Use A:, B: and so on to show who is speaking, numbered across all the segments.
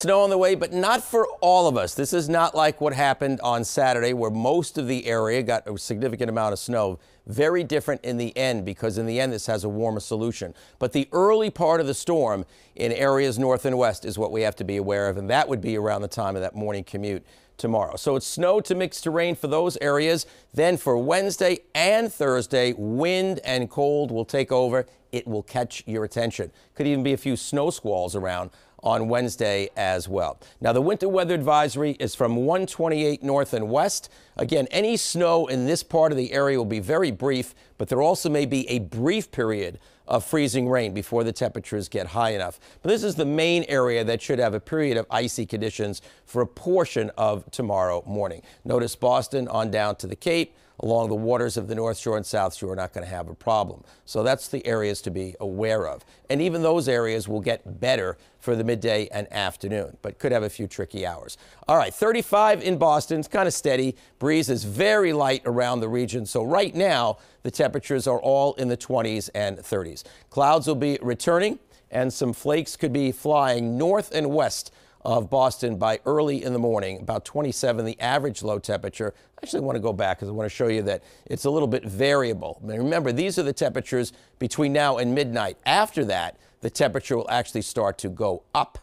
A: Snow on the way, but not for all of us. This is not like what happened on Saturday, where most of the area got a significant amount of snow. Very different in the end, because in the end this has a warmer solution. But the early part of the storm in areas north and west is what we have to be aware of, and that would be around the time of that morning commute tomorrow. So it's snow to mixed to rain for those areas. Then for Wednesday and Thursday, wind and cold will take over. It will catch your attention. Could even be a few snow squalls around on Wednesday as well. Now, the winter weather advisory is from 128 north and west. Again, any snow in this part of the area will be very brief, but there also may be a brief period of freezing rain before the temperatures get high enough. But this is the main area that should have a period of icy conditions for a portion of tomorrow morning. Notice Boston on down to the Cape, along the waters of the North Shore and South Shore, are not going to have a problem. So that's the areas to be aware of. And even those areas will get better for the midday and afternoon, but could have a few tricky hours. All right, 35 in Boston. It's kind of steady. Breeze is very light around the region. So right now, the temperatures are all in the 20s and 30s. Clouds will be returning, and some flakes could be flying north and west of Boston by early in the morning, about 27, the average low temperature. I actually want to go back because I want to show you that it's a little bit variable. And remember, these are the temperatures between now and midnight. After that, the temperature will actually start to go up.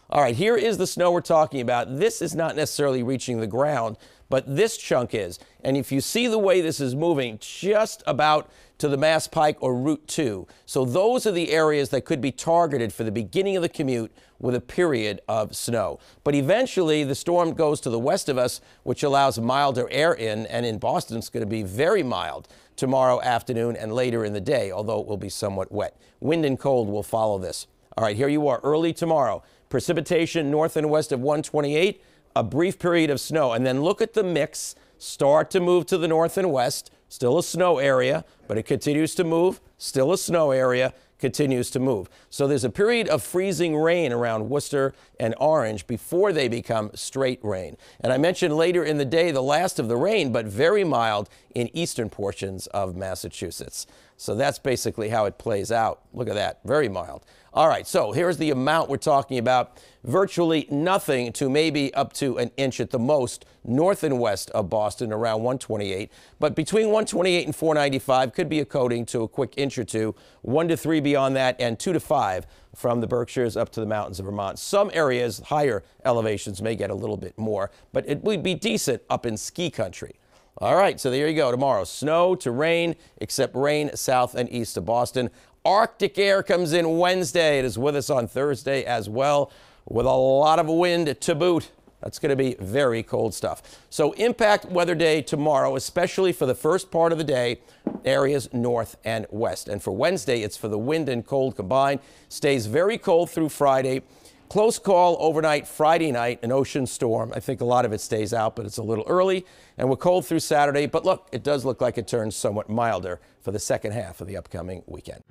A: All right, here is the snow we're talking about. This is not necessarily reaching the ground, but this chunk is. And if you see the way this is moving, just about to the Mass Pike or Route 2. So those are the areas that could be targeted for the beginning of the commute with a period of snow. But eventually the storm goes to the west of us, which allows milder air in, and in Boston it's going to be very mild tomorrow afternoon and later in the day, although it will be somewhat wet. Wind and cold will follow this. All right, here you are early tomorrow. Precipitation north and west of 128, a brief period of snow. And then look at the mix start to move to the north and west. Still a snow area, but it continues to move. Still a snow area, continues to move. So there's a period of freezing rain around Worcester and Orange before they become straight rain. And I mentioned later in the day the last of the rain, but very mild in eastern portions of Massachusetts. So that's basically how it plays out. Look at that, very mild. All right, so here's the amount we're talking about. Virtually nothing to maybe up to an inch at the most north and west of Boston, around 128. But between 128 and 495 could be a coating to a quick inch or two. 1 to 3 beyond that, and 2 to 5 from the Berkshires up to the mountains of Vermont. Some areas, higher elevations, may get a little bit more, but it would be decent up in ski country. All right, so there you go. Tomorrow, snow to rain, except rain south and east of Boston. Arctic air comes in Wednesday. It is with us on Thursday as well, with a lot of wind to boot. That's going to be very cold stuff. So impact weather day tomorrow, especially for the first part of the day, areas north and west. And for Wednesday, it's for the wind and cold combined. Stays very cold through Friday. Close call overnight Friday night, an ocean storm. I think a lot of it stays out, but it's a little early. And we're cold through Saturday. But look, it does look like it turns somewhat milder for the second half of the upcoming weekend.